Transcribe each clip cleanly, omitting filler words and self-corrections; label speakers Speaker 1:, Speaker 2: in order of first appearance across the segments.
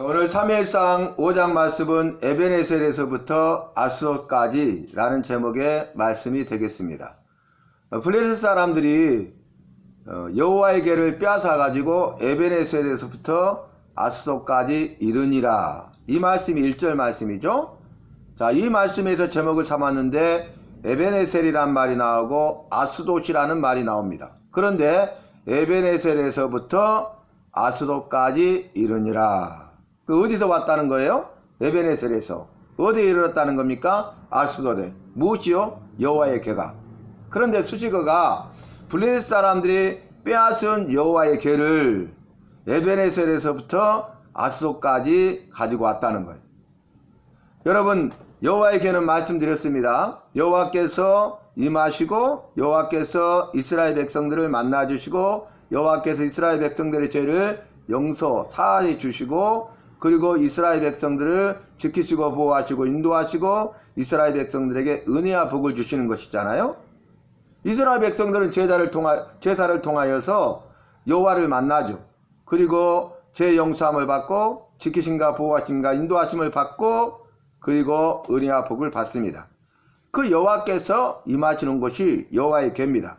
Speaker 1: 오늘 3일상 5장 말씀은 에베네셀에서부터 아스돗까지 라는 제목의 말씀이 되겠습니다. 블레셋 사람들이 여호와의 궤를 빼앗아 가지고 에베네셀에서부터 아스돗까지 이르니라, 이 말씀이 1절 말씀이죠. 자, 이 말씀에서 제목을 삼았는데 에베네셀이란 말이 나오고 아스돗이라는 말이 나옵니다. 그런데 에베네셀에서부터 아스돗까지 이르니라, 어디서 왔다는 거예요? 에베네셀에서. 어디에 이르렀다는 겁니까? 아스돗에. 무엇이요? 여호와의 궤가. 그런데 수식어가 블레셋 사람들이 빼앗은 여호와의 궤를 에베네셀에서부터 아스돗까지 가지고 왔다는 거예요. 여러분, 여호와의 궤는 말씀드렸습니다. 여호와께서 임하시고 여호와께서 이스라엘 백성들을 만나주시고 여호와께서 이스라엘 백성들의 죄를 용서 사하여 주시고, 그리고 이스라엘 백성들을 지키시고 보호하시고 인도하시고 이스라엘 백성들에게 은혜와 복을 주시는 것이잖아요. 이스라엘 백성들은 제사를 통하여서 여호와를 만나죠. 그리고 죄 용서함을 받고 지키심과 보호하심과 인도하심을 받고 그리고 은혜와 복을 받습니다. 그 여호와께서 임하시는 곳이 여호와의 궤입니다.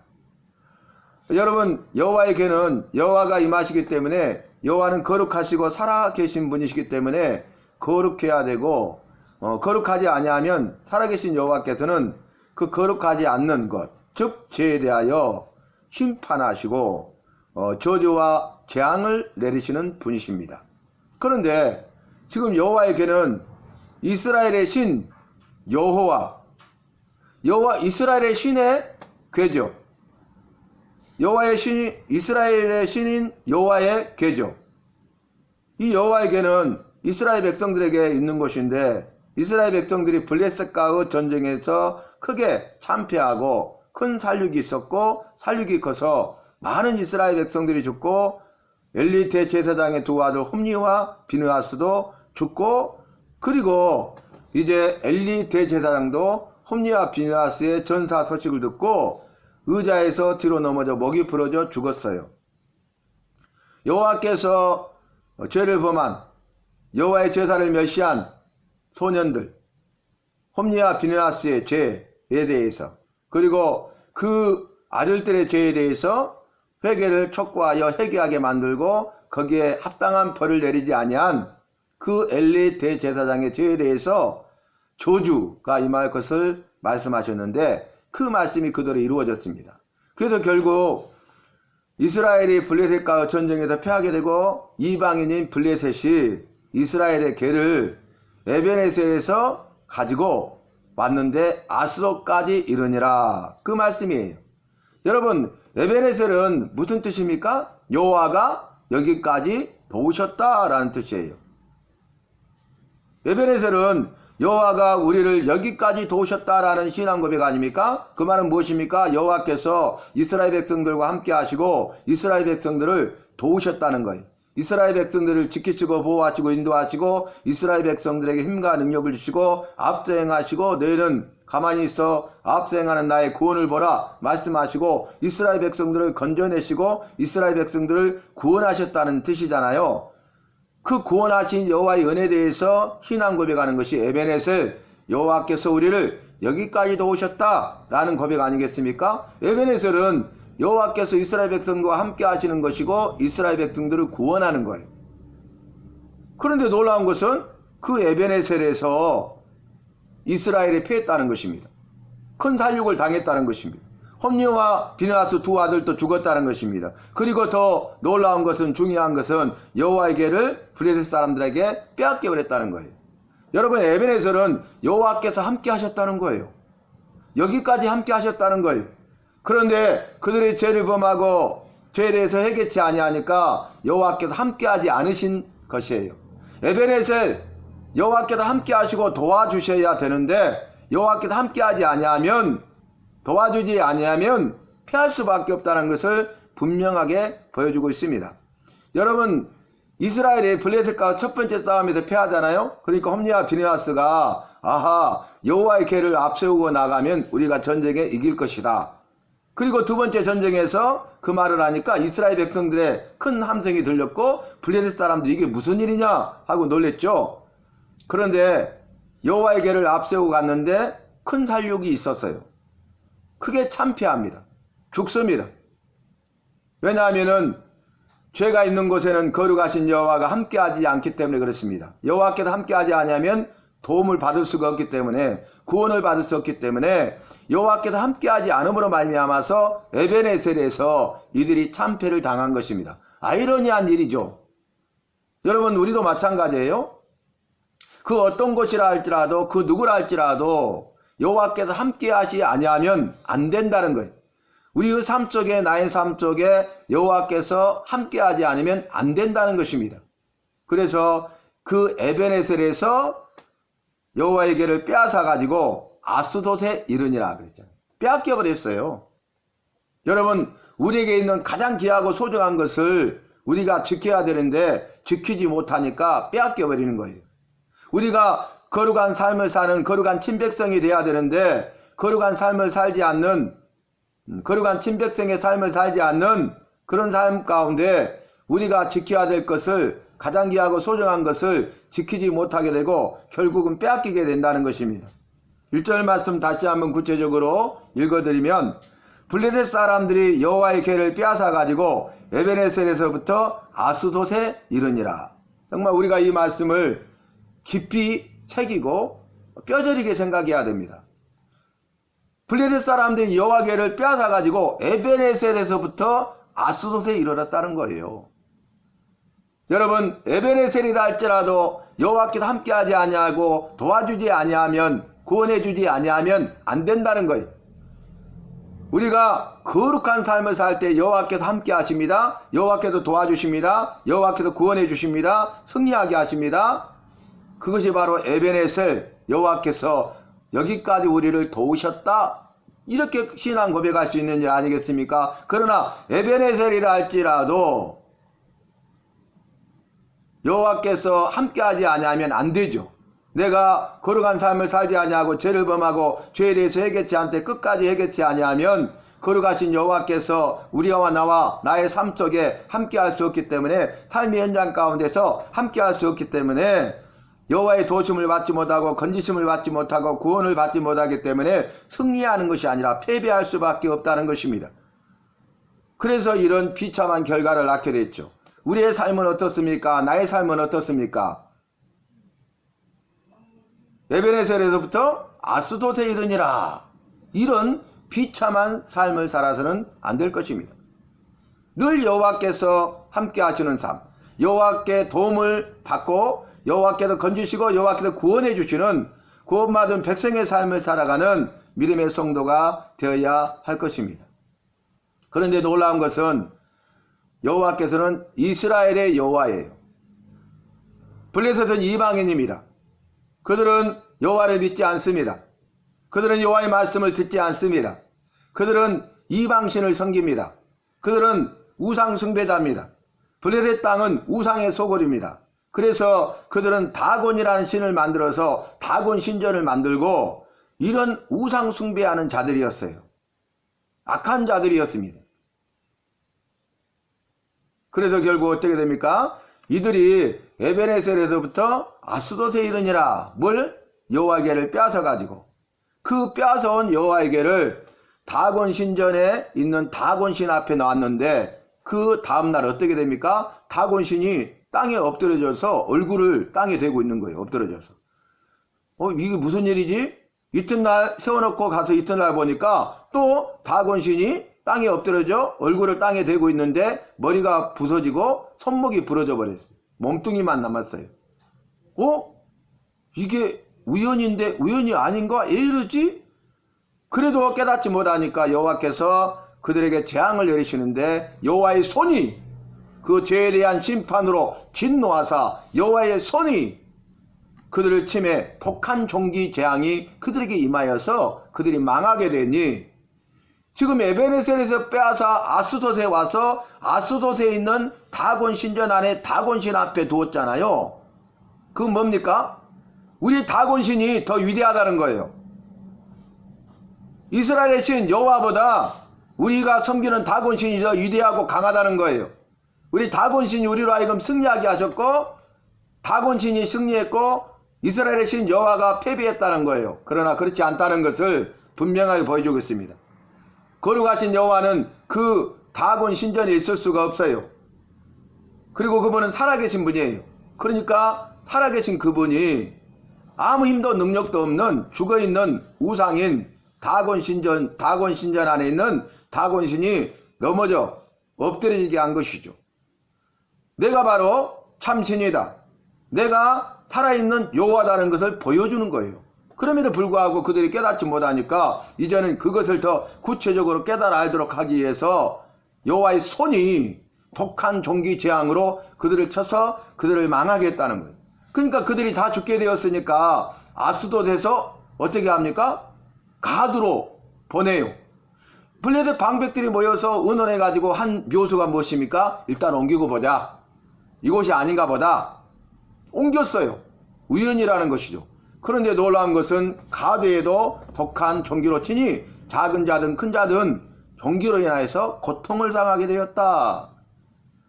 Speaker 1: 여러분, 여호와의 궤는 여호와가 임하시기 때문에, 여호와는 거룩하시고 살아계신 분이시기 때문에 거룩해야 되고, 거룩하지 아니하면 살아계신 여호와께서는 그 거룩하지 않는 것, 즉 죄에 대하여 심판하시고 저주와 재앙을 내리시는 분이십니다. 그런데 지금 여호와의 궤는 이스라엘의 신 여호와 이스라엘의 신의 궤죠. 여호와의 신이 이스라엘의 신인 여호와의 궤죠. 이 여호와의 궤는 이스라엘 백성들에게 있는 것인데, 이스라엘 백성들이 블레셋과의 전쟁에서 크게 참패하고 큰 살육이 있었고, 살육이 커서 많은 이스라엘 백성들이 죽고, 엘리 대제사장의 두 아들 홈니와 비느하스도 죽고, 그리고 이제 엘리 대제사장도 홈니와 비느하스의 전사 소식을 듣고 의자에서 뒤로 넘어져 목이 부러져 죽었어요. 여호와께서 죄를 범한 여호와의 제사를 멸시한 소년들 홈니와 비느하스의 죄에 대해서, 그리고 그 아들들의 죄에 대해서 회개를 촉구하여 회개하게 만들고 거기에 합당한 벌을 내리지 아니한 그 엘리 대제사장의 죄에 대해서 저주가 임할 것을 말씀하셨는데, 그 말씀이 그대로 이루어졌습니다. 그래서 결국 이스라엘이 블레셋과 전쟁에서 패하게 되고, 이방인인 블레셋이 이스라엘의 궤를 에베네셀에서 가지고 왔는데 아스돗까지 이르니라, 그 말씀이에요. 여러분, 에베네셀은 무슨 뜻입니까? 여호와가 여기까지 도우셨다라는 뜻이에요. 에베네셀은 여호와가 우리를 여기까지 도우셨다라는 신앙 고백 아닙니까? 그 말은 무엇입니까? 여호와께서 이스라엘 백성들과 함께 하시고 이스라엘 백성들을 도우셨다는 거예요. 이스라엘 백성들을 지키시고 보호하시고 인도하시고 이스라엘 백성들에게 힘과 능력을 주시고 앞서 행하시고 너희는 가만히 있어 앞서 행하는 나의 구원을 보라 말씀하시고 이스라엘 백성들을 건져내시고 이스라엘 백성들을 구원하셨다는 뜻이잖아요. 그 구원하신 여호와의 은혜에 대해서 신앙 고백하는 것이 에베네셀, 여호와께서 우리를 여기까지 도우셨다라는 고백 아니겠습니까? 에베네셀은 여호와께서 이스라엘 백성과 함께 하시는 것이고 이스라엘 백성들을 구원하는 거예요. 그런데 놀라운 것은 그 에베네셀에서 이스라엘이 패했다는 것입니다. 큰 살육을 당했다는 것입니다. 홈니와 비느하스 두 아들도 죽었다는 것입니다. 그리고 더 놀라운 것은, 중요한 것은 여호와의 궤를 블레셋 사람들에게 빼앗겨 버렸다는 거예요. 여러분, 에베네셀은 여호와께서 함께 하셨다는 거예요. 여기까지 함께 하셨다는 거예요. 그런데 그들이 죄를 범하고 죄에 대해서 회개치 아니하니까 여호와께서 함께 하지 않으신 것이에요. 에베네셀, 여호와께서 함께 하시고 도와주셔야 되는데 여호와께서 함께 하지 아니하면, 도와주지 아니하면 패할 수밖에 없다는 것을 분명하게 보여주고 있습니다. 여러분, 이스라엘이 블레셋과 첫 번째 싸움에서 패하잖아요. 그러니까 홈니와 비느하스가 아하, 여호와의 궤를 앞세우고 나가면 우리가 전쟁에 이길 것이다. 그리고 두 번째 전쟁에서 그 말을 하니까 이스라엘 백성들의 큰 함성이 들렸고 블레셋 사람들이 이게 무슨 일이냐 하고 놀랬죠. 그런데 여호와의 궤를 앞세우고 갔는데 큰 살육이 있었어요. 크게 참패합니다. 죽습니다. 왜냐하면은 죄가 있는 곳에는 거룩하신 여호와가 함께하지 않기 때문에 그렇습니다. 여호와께서 함께하지 아니하면 도움을 받을 수가 없기 때문에, 구원을 받을 수 없기 때문에 여호와께서 함께하지 않음으로 말미암아서 에베네셀에서 이들이 참패를 당한 것입니다. 아이러니한 일이죠. 여러분, 우리도 마찬가지예요. 그 어떤 곳이라 할지라도, 그 누구라 할지라도 여호와께서 함께하지 아니하면 안 된다는 거예요. 우리의 삶 속에, 나의 삶 속에 여호와께서 함께하지 않으면 안 된다는 것입니다. 그래서 그 에베네셀에서 여호와의 궤를 빼앗아 가지고 아스돗에 이르니라 그랬잖아요. 빼앗겨 버렸어요. 여러분, 우리에게 있는 가장 귀하고 소중한 것을 우리가 지켜야 되는데 지키지 못하니까 빼앗겨 버리는 거예요. 우리가 거룩한 삶을 사는 거룩한 친백성이 돼야 되는데 거룩한 삶을 살지 않는, 거룩한 친백성의 삶을 살지 않는 그런 삶 가운데 우리가 지켜야 될 것을, 가장 귀하고 소중한 것을 지키지 못하게 되고 결국은 빼앗기게 된다는 것입니다. 1절 말씀 다시 한번 구체적으로 읽어드리면, 블레셋 사람들이 여호와의 궤를 빼앗아 가지고 에베네셀에서부터 아스돗에 이르니라. 정말 우리가 이 말씀을 깊이 새기고 뼈저리게 생각해야 됩니다. 블레셋 사람들이 여호와 궤를 빼앗아 가지고 에베네셀에서부터 아스돗에 이르렀다는 거예요. 여러분, 에베네셀이라 할지라도 여호와께서 함께하지 아니하고 도와주지 아니하면, 구원해주지 아니하면 안 된다는 거예요. 우리가 거룩한 삶을 살 때 여호와께서 함께 하십니다. 여호와께서 도와주십니다. 여호와께서 구원해 주십니다. 승리하게 하십니다. 그것이 바로 에베네셀, 여호와께서 여기까지 우리를 도우셨다, 이렇게 신앙 고백할 수 있는 일 아니겠습니까? 그러나 에베네셀이라 할지라도 여호와께서 함께하지 아니하면 안 되죠. 내가 거룩한 삶을 살지 아니하고 죄를 범하고 죄에 대해서 회개치 않되 끝까지 회개치 아니하면 거룩하신 여호와께서 우리와 나와 나의 삶 속에 함께할 수 없기 때문에, 삶의 현장 가운데서 함께할 수 없기 때문에 여호와의 도우심을 받지 못하고 건지심을 받지 못하고 구원을 받지 못하기 때문에 승리하는 것이 아니라 패배할 수밖에 없다는 것입니다. 그래서 이런 비참한 결과를 낳게 됐죠. 우리의 삶은 어떻습니까? 나의 삶은 어떻습니까? 에베네셀에서부터 아스돗에 이르니라. 이런 비참한 삶을 살아서는 안 될 것입니다. 늘 여호와께서 함께 하시는 삶, 여호와께 도움을 받고 여호와께서 건지시고 여호와께서 구원해 주시는 구원받은 백성의 삶을 살아가는 믿음의 성도가 되어야 할 것입니다. 그런데 놀라운 것은 여호와께서는 이스라엘의 여호와예요. 블레셋은 이방인입니다. 그들은 여호와를 믿지 않습니다. 그들은 여호와의 말씀을 듣지 않습니다. 그들은 이방신을 섬깁니다. 그들은 우상 숭배자입니다. 블레셋 땅은 우상의 소굴입니다. 그래서 그들은 다곤이라는 신을 만들어서 다곤 신전을 만들고 이런 우상 숭배하는 자들이었어요. 악한 자들이었습니다. 그래서 결국 어떻게 됩니까? 이들이 에베네셀에서부터 아스돗에 이르니라. 뭘? 여호와의 궤를 빼앗아 가지고, 그 빼앗아온 여호와의 궤를 다곤 신전에 있는 다곤 신 앞에 놨는데, 그 다음날 어떻게 됩니까? 다곤 신이 땅에 엎드려져서 얼굴을 땅에 대고 있는 거예요. 엎드려져서. 이게 무슨 일이지? 이튿날 세워놓고 가서 이튿날 보니까 또 다곤 신이 땅에 엎드려져 얼굴을 땅에 대고 있는데 머리가 부서지고 손목이 부러져 버렸어요. 몸뚱이만 남았어요. 이게 우연인데 우연이 아닌가? 왜 이러지? 그래도 깨닫지 못하니까 여호와께서 그들에게 재앙을 내리시는데, 여호와의 손이 그 죄에 대한 심판으로 진노하사 여호와의 손이 그들을 침해 독한 종기 재앙이 그들에게 임하여서 그들이 망하게 되니, 지금 에베네셀에서 빼앗아 아스돗에 와서 아스돗에 있는 다곤 신전 안에 다곤 신 앞에 두었잖아요. 그건 뭡니까? 우리 다곤 신이 더 위대하다는 거예요. 이스라엘의 신 여호와보다 우리가 섬기는 다곤신이 더 위대하고 강하다는 거예요. 우리 다곤신이 우리로 하여금 승리하게 하셨고 다곤신이 승리했고 이스라엘의 신 여호와가 패배했다는 거예요. 그러나 그렇지 않다는 것을 분명하게 보여주고 있습니다. 거룩하신 여호와는 그 다곤 신전에 있을 수가 없어요. 그리고 그분은 살아계신 분이에요. 그러니까 살아계신 그분이 아무 힘도 능력도 없는 죽어있는 우상인 다곤 신전 안에 있는 다곤신이 넘어져 엎드려지게 한 것이죠. 내가 바로 참신이다. 내가 살아있는 여호와다는 것을 보여주는 거예요. 그럼에도 불구하고 그들이 깨닫지 못하니까 이제는 그것을 더 구체적으로 깨달아 알도록 하기 위해서 여호와의 손이 독한 종기 재앙으로 그들을 쳐서 그들을 망하게 했다는 거예요. 그러니까 그들이 다 죽게 되었으니까 아스돗에서 어떻게 합니까? 가드로 보내요. 블레셋 방백들이 모여서 의논해가지고 한 묘수가 무엇입니까? 일단 옮기고 보자. 이곳이 아닌가 보다. 옮겼어요. 우연이라는 것이죠. 그런데 놀라운 것은 가드에도 독한 종기로 치니 작은 자든 큰 자든 종기로 인하여서 고통을 당하게 되었다.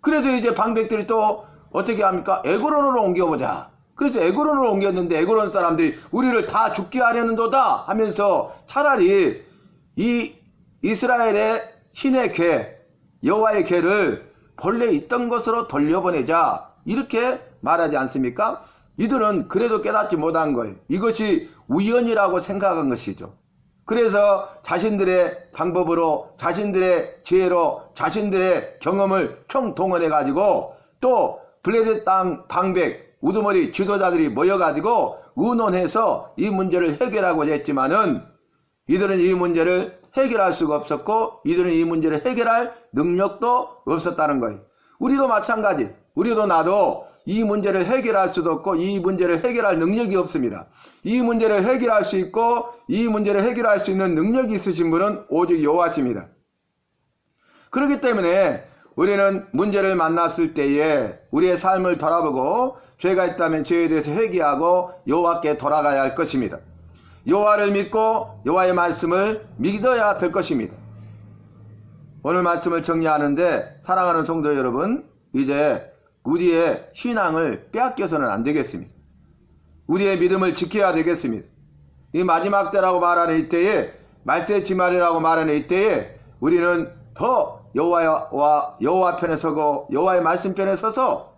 Speaker 1: 그래서 이제 방백들이 또 어떻게 합니까? 에그론으로 옮겨보자. 그래서 에그론으로 옮겼는데 에그론 사람들이 우리를 다 죽게 하려는도다 하면서 차라리 이 이스라엘의 신의 궤, 여호와의 궤를 본래 있던 곳으로 돌려보내자 이렇게 말하지 않습니까? 이들은 그래도 깨닫지 못한 거예요. 이것이 우연이라고 생각한 것이죠. 그래서 자신들의 방법으로 자신들의 지혜로 자신들의 경험을 총동원해 가지고 또 블레셋 땅 방백 우두머리 지도자들이 모여가지고 의논해서 이 문제를 해결하고자 했지만은 이들은 이 문제를 해결할 수가 없었고 이들은 이 문제를 해결할 능력도 없었다는 거예요. 우리도 마찬가지. 우리도 나도 이 문제를 해결할 수도 없고 이 문제를 해결할 능력이 없습니다. 이 문제를 해결할 수 있고 이 문제를 해결할 수 있는 능력이 있으신 분은 오직 여호와십니다. 그렇기 때문에 우리는 문제를 만났을 때에 우리의 삶을 돌아보고 죄가 있다면 죄에 대해서 회개하고 여호와께 돌아가야 할 것입니다. 여호와를 믿고 여호와의 말씀을 믿어야 될 것입니다. 오늘 말씀을 정리하는데 사랑하는 성도 여러분, 이제 우리의 신앙을 빼앗겨서는 안 되겠습니다. 우리의 믿음을 지켜야 되겠습니다. 이 마지막 때라고 말하는 이때에 말세지말이라고 말하는 이때에 우리는 더 여호와 편에 서고 여호와의 말씀 편에 서서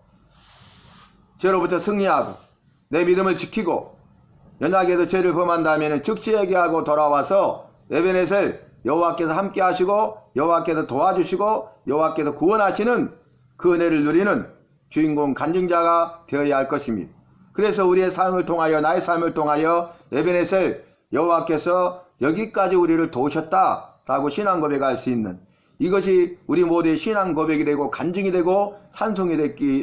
Speaker 1: 죄로부터 승리하고 내 믿음을 지키고 연약에도 죄를 범한다면 즉시 회개하고 돌아와서 에베네셀 여호와께서 함께 하시고 여호와께서 도와주시고 여호와께서 구원하시는 그 은혜를 누리는 주인공 간증자가 되어야 할 것입니다. 그래서 우리의 삶을 통하여 나의 삶을 통하여 에베네셀 여호와께서 여기까지 우리를 도우셨다라고 신앙 고백할 수 있는 이것이 우리 모두의 신앙 고백이 되고 간증이 되고 찬송이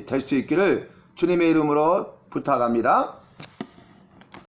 Speaker 1: 될 수 있기를 주님의 이름으로 부탁합니다.